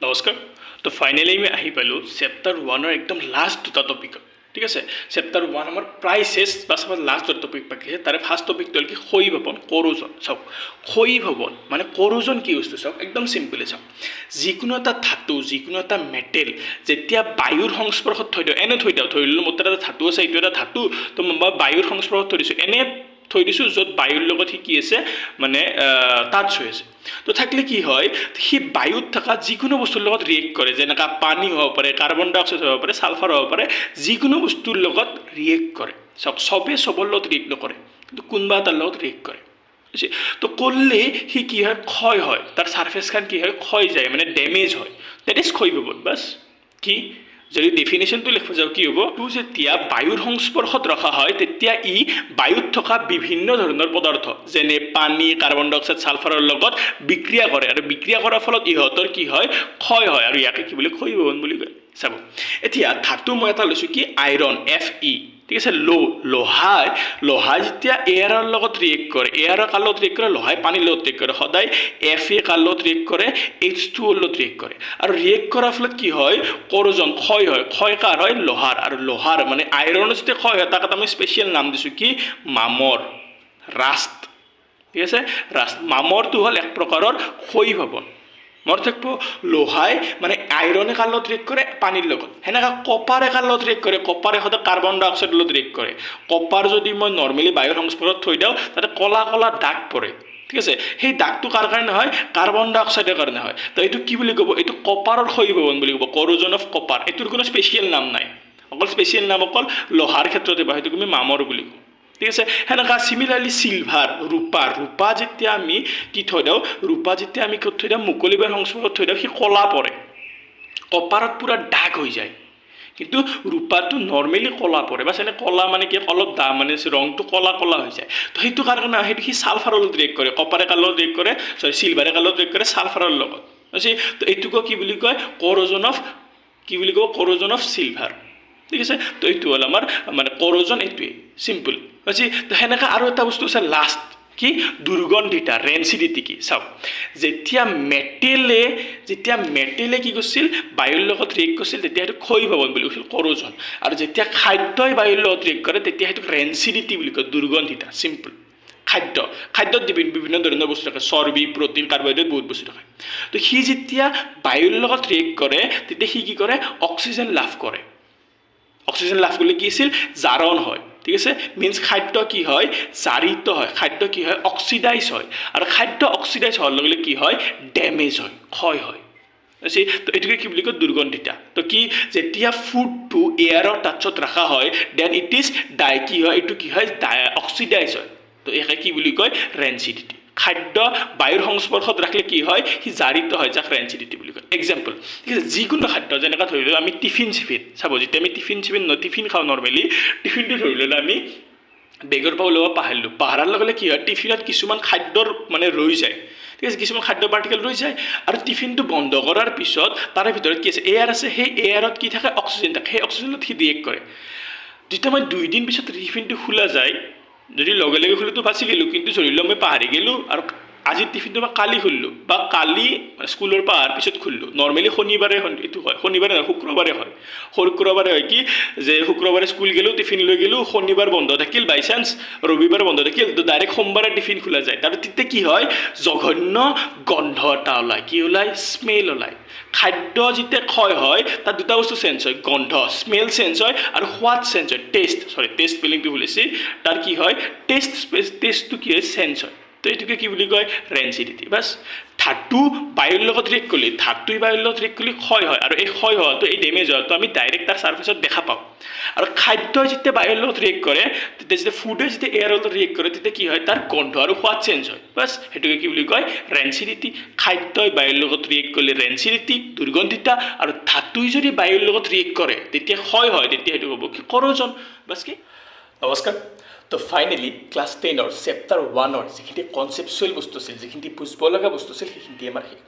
নমস্কাৰ। তো ফাইনেলি আমি আহি পালোঁ চেপ্টাৰ ওৱানৰ একদম লাষ্ট দুটা টপিকত। ঠিক আছে, চেপ্টাৰ ওৱান আমাৰ প্ৰায় শেষ বা লাষ্ট দুটা টপিক বাকী আছে। তাৰে ফাৰ্ষ্ট টপিকটো হ'ল কি ক্ষয়ী ভৱন, কৰোজন। চাওক, ক্ষয়ী ভৱন মানে কৰোজন কি বস্তু চাওক, একদম চিম্পলি চাওক। যিকোনো এটা ধাতু, যিকোনো এটা মেটেল যেতিয়া বায়ুৰ সংস্পৰ্শত থৈ দিওঁ, এনে থৈ দিওঁ, ধৰি ললোঁ মোৰ তাত এটা ধাতু আছে, এইটো এটা ধাতু, তো মই বায়ুৰ সংস্পৰ্শত থৈ দিছোঁ, এনে থৈ দিছোঁ য'ত বায়ুৰ লগত সি কি আছে মানে টাচ হৈ আছে। তো থাকিলে কি হয়, সি বায়ুত থকা যিকোনো বস্তুৰ লগত ৰিয়েক্ট কৰে, যেনেকৈ পানী হ'ব পাৰে, কাৰ্বন ডাই অক্সাইড হ'ব পাৰে, ছালফাৰ হ'ব পাৰে, যিকোনো বস্তুৰ লগত ৰিয়েক্ট কৰে। চাওক, চবেই চবৰ লগত ৰিয়েক্ট নকৰে, কিন্তু কোনোবা এটাৰ লগত ৰিয়েক্ট কৰে। তো করলে সি কি হয়, ক্ষয় হয়, তার সারফেসখান কি হয়, ক্ষয় যায়, মানে ড্যামেজ হয়। দ্যাট ইজ ক্ষয় ভৱন। বাস কি যদি ডেফিনেশ্যনটো লিখিব যাওঁ কি হ'ব, তো যেতিয়া বায়ুৰ সংস্পৰ্শত ৰখা হয় তেতিয়া ই বায়ুত থকা বিভিন্ন ধৰণৰ পদাৰ্থ যেনে পানী, কাৰ্বন ডাই অক্সাইড, ছালফাৰৰ লগত বিক্ৰিয়া কৰে, আৰু বিক্ৰিয়া কৰাৰ ফলত ইহঁতৰ কি হয়, ক্ষয় হয়, আৰু ইয়াকে কি বুলি ক্ষয় ভৱন বুলি কয়। চাব, এতিয়া ধাতু মই এটা লৈছোঁ কি আইৰণ, Fe, ঠিক আছে, লোহাই যেতিয়া এয়াৰৰ লগত ৰিয়েক্ট কৰে, এয়াৰৰ কাৰ লগত ৰিয়েক্ট কৰে, লোহাই পানীৰ লগত ৰিয়েক্ট কৰে, সদায় Fe কাৰ লগত ৰিয়েক্ট কৰে, H2O লগত ৰিয়েক্ট কৰে, আৰু ৰিয়েক্ট কৰাৰ ফলত কি হয়, কৰোজন, ক্ষয় হয়। ক্ষয় কাৰ হয়, লোহাৰ, আৰু লোহাৰ মানে আইৰণৰ যেতিয়া ক্ষয় হয় তাক আমি স্পেচিয়েল নাম দিছোঁ কি মামৰ, ৰাষ্ট। ঠিক আছে, ৰাষ্ট, মামৰটো হ'ল এক প্ৰকাৰৰ ক্ষয়ী ভৱন। মনত থাকিব, লোহাই মানে আইৰনে কাৰ লগত ৰিয়েক্ট কৰে, পানীৰ লগত। সেনেকৈ কপাৰে কাৰ লগত ৰিয়েক্ট কৰে, কপাৰে সদায় কাৰ্বন ডাই অক্সাইডৰ লগত ৰিয়েক্ট কৰে। কপাৰ যদি মই নৰ্মেলি বায়ুৰ সংস্পৰ্শত থৈ দিওঁ তাতে কলা কলা দাগ পৰে। ঠিক আছে, সেই দাগটো কাৰ কাৰণে হয়, কাৰ্বন ডাই অক্সাইডৰ কাৰণে হয়। তো এইটো কি বুলি ক'ব, এইটো কপাৰৰ ক্ষয়ী ভৱন বুলি ক'ব, কৰোজন অফ কপাৰ। এইটোৰ কোনো স্পেচিয়েল নাম নাই, অকল স্পেচিয়েল নাম অকল লোহাৰ ক্ষেত্ৰতে পায়, সেইটোক আমি মামৰ বুলি কওঁ। ঠিক আছে, সেনেকা চিমিলাৰলি চিলভাৰ, ৰূপা যেতিয়া আমি কি থৈ দিওঁ, ৰূপা যেতিয়া আমি ক'ত থৈ দিওঁ, মুকলি বায়ুৰ সংস্পৰ্শত থৈ দিওঁ, সি কলা পৰে, কপাৰত পুৰা দাগ হৈ যায়। কিন্তু ৰূপাটো নৰ্মেলি কলা পৰে, বাছ এনে কলা মানে কি অলপ দাম মানে ৰংটো কলা কলা হৈ যায়। তো সেইটো কাৰণে সেইটো সি ছালফাৰৰ লগত ৰিয়েক্ট কৰে, কপাৰে কাৰ লগত ৰিয়েক্ট কৰে, চিলভাৰে কাৰ লগত ৰিয়েক্ট কৰে, ছালফাৰৰ লগত। তো এইটোক কি বুলি কয়, কৰোজন অফ কি বুলি ক'ব, কৰোজন অফ চিলভাৰ। ঠিক আছে, তো এইটো হ'ল আমাৰ মানে কৰোজন, এইটোৱেই চিম্পল। তো সেনেকৈ আৰু এটা বস্তু আছে লাষ্ট, কি দুৰ্গন্ধিতা, ৰেঞ্চিডিটি কি চাওক, যেতিয়া মেটেলে কি কৰিছিল, বায়ুৰ লগত ৰিয়েক্ট কৰিছিল, তেতিয়া সেইটো ক্ষয়ী ভৱন বুলি কৈছিল, কৰোজন। আৰু যেতিয়া খাদ্যই বায়ুৰ লগত ৰিয়েক্ট কৰে তেতিয়া সেইটোক ৰেঞ্চিডিটি বুলি কয়, দুৰ্গন্ধিতা। চিম্পল। খাদ্যত বিভিন্ন ধৰণৰ বস্তু থাকে, চৰ্বি, প্ৰটিন, কাৰ্বহাইড্ৰেট, বহুত বস্তু থাকে। তো সি যেতিয়া বায়ুৰ লগত ৰিয়েক্ট কৰে তেতিয়া সি কি কৰে, অক্সিজেন লাভ কৰে। অক্সিজেন লাভ কৰিলে কি আছিল, জাৰণ হয়। ঠিক আছে, মিনছ খাদ্য কি হয়, জাৰিত হয়, খাদ্য কি হয়, অক্সিডাইজ হয়, আৰু খাদ্য অক্সিডাইজ হোৱাৰ লগে লগে কি হয়, ডেমেজ হয়, ক্ষয় হয়। তো এইটোকে কি বুলি কয়, দুৰ্গন্ধিতা। তো কি, যেতিয়া ফুডটো এয়াৰৰ টাচত ৰখা হয় দেন ইট ইজ কি হয়, এইটো কি হয়, অক্সিডাইজ হয়। তো একে কি বুলি কয়, ৰেঞ্চিডিটি। খাদ্য বায়ুৰ সংস্পৰ্শত ৰাখিলে কি হয়, সি জাৰিত হয়, যাক ৰেঞ্চিডিটি বুলি কয়। এক্সাম্পল, ঠিক আছে, যিকোনো খাদ্য, যেনেকৈ ধৰি লওঁ আমি টিফিন চাব, যেতিয়া আমি টিফিন খাওঁ নৰ্মেলি, টিফিনটো ধৰি ল'লে আমি বেগৰ পৰা ওলাব পাহৰাৰ লগে লগে কি হয়, টিফিনত কিছুমান খাদ্যৰ মানে ৰৈ যায়। ঠিক আছে, কিছুমান খাদ্য পাৰ্টিকেল ৰৈ যায়, আৰু টিফিনটো বন্ধ কৰাৰ পিছত তাৰে ভিতৰত কি আছে, এয়াৰ আছে, সেই এয়াৰত কি থাকে, অক্সিজেন থাকে, সেই অক্সিজেনত সি ৰিয়েক্ট কৰে। যেতিয়া মই 2 দিন পিছত টিফিনটো খোলা যায়, যদি লগে লগে খোলোতো বাচি গ'লোঁ, কিন্তু ধৰি লওঁ মই পাহৰি গ'লোঁ আৰু আজিৰ টিফিনটো মই কালি খুলিলোঁ, বা কালি স্কুলৰ পৰা অহাৰ পিছত খুলিলোঁ, নৰ্মেলি শনিবাৰে এইটো হয়, শনিবাৰে নহয়, শুক্ৰবাৰে হয় কি, যে শুক্ৰবাৰে স্কুল গ'লোঁ, টিফিন লৈ গ'লোঁ, শনিবাৰ বন্ধ থাকিল বাই চান্স, ৰবিবাৰ বন্ধ থাকিল, তো ডাইৰেক্ট সোমবাৰে টিফিন খোলা যায়। আৰু তেতিয়া কি হয়, জঘন্য গন্ধ এটা ওলায়, কি ওলায়, স্মেল ওলায়। খাদ্য যেতিয়া ক্ষয় হয় তাত দুটা বস্তু চেঞ্জ হয়, গন্ধ, স্মেল চেঞ্জ হয়, আৰু সোৱাদ চেঞ্জ হয়, টেষ্ট স্পেলিংটো ভুলিছে, তাৰ কি হয়, টেষ্টটো কি হয়, চেঞ্জ হয়। তো এইটোকে কি বুলি কয়, ৰেঞ্চিডিটি। বাছ, ধাতু বায়ুৰ লগত ৰিয়েক্ট কৰিলে, ক্ষয় হয়, আৰু এই ক্ষয় হোৱাটো, এই ডেমেজ হোৱাটো আমি ডাইৰেক্ট তাৰ ছাৰ্ফেচত দেখা পাওঁ। আৰু খাদ্যই যেতিয়া বায়ুৰ লগত ৰিয়েক্ট কৰে, তেতিয়া যেতিয়া ফুডে যেতিয়া এয়াৰৰ লগত ৰিয়েক্ট কৰে, তেতিয়া কি হয়, তাৰ গন্ধ আৰু সোৱাদ চেঞ্জ হয়। বাছ, সেইটোকে কি বুলি কয়, ৰেঞ্চিডিটি। খাদ্যই বায়ুৰ লগত ৰিয়েক্ট কৰিলে ৰেঞ্চিডিটি, দুৰ্গন্ধিতা, আৰু ধাতুই যদি বায়ুৰ লগত ৰিয়েক্ট কৰে তেতিয়া ক্ষয় হয়, তেতিয়া সেইটো হ'ব কি, কৰোজন। বাছ কি, নমস্কাৰ। তো ফাইনেলি ক্লাছ 10-ৰ চেপ্টাৰ 1-ৰ যিখিনি কনচেপচুৱেল বস্তু আছিল, যিখিনি বুজিব লগা বস্তু আছিল, সেইখিনি আমাৰ শেষ।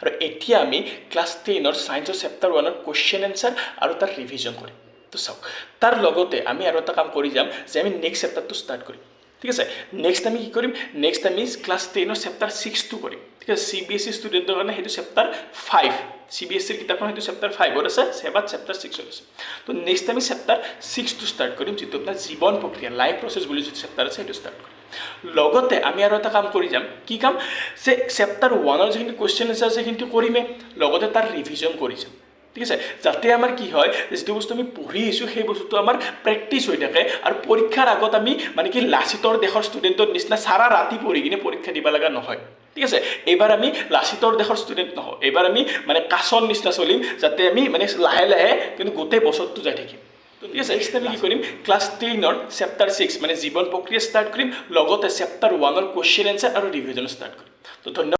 আৰু এতিয়া আমি ক্লাছ 10-ৰ ছায়েন্সৰ চেপ্টাৰ 1-ৰ কুৱেশ্যন এনচাৰ আৰু তাৰ ৰিভিজন কৰিম। তো চাওক, তাৰ লগতে আমি আৰু এটা কাম কৰি যাম, যে আমি নেক্সট চেপ্টাৰটো ষ্টাৰ্ট কৰিম। ঠিক আছে নেক্সট আমি কি কৰিম নেক্সট আমি ক্লাছ 10 চেপ্টাৰ 6টো কৰিম ঠিক আছে CBSE ষ্টুডেণ্টৰ কাৰণে সেইটো চেপ্টাৰ 5 CBSE কিতাপখন সেইটো চেপ্টাৰ 5ত আছে সেবাত চেপ্টাৰ 6ত আছে তো নেক্সট আমি চেপ্টাৰ 6টো ষ্টাৰ্ট কৰিম যেটো আপোনাৰ জীৱন প্ৰক্ৰিয়া লাইফ প্ৰসেস বুলি যেটো চেপ্টাৰ আছে সেইটো ষ্টাৰ্ট কৰিম লগতে আমি আৰু এটা কাম কৰি যাম কি কাম যে চেপ্টাৰ 1ৰ যিখিনি কোৱেশ্চন আছে সেইখিনি কৰিমে লগতে তাৰ ৰিভিজন কৰি যাম ঠিক আছে যাতে আমাৰ কি হয় যেটো বস্তু আমি পঢ়ি আছো সেই বস্তুটো আমাৰ প্ৰেক্টিস হৈ থাকে আৰু পৰীক্ষাৰ আগত আমি মানে কি লাচিতৰ দেশৰ ষ্টুডেণ্টৰ নিচিনা সাৰা ৰাতি পঢ়ি কিনে পৰীক্ষা দিব লগা নহয় ঠিক আছে এবাৰ আমি লাচিতৰ দেশৰ ষ্টুডেণ্ট নহওঁ এবাৰ আমি মানে কাছৰ নিচিনা চলিম যাতে আমি মানে লাহে লাহে কিন্তু গোটেই বছৰটো যাই থাকিম ঠিক আছে নেক্সট আমি কি কৰিম ক্লাছ 10ৰ চেপ্টাৰ 6 মানে জীৱন প্ৰক্ৰিয়া ষ্টাৰ্ট কৰিম লগতে চেপ্টাৰ 1ৰ কোৱেশ্চন এনসাৰ আৰু ৰিভিজন ষ্টাৰ্ট কৰিম তো ধন্যবাদ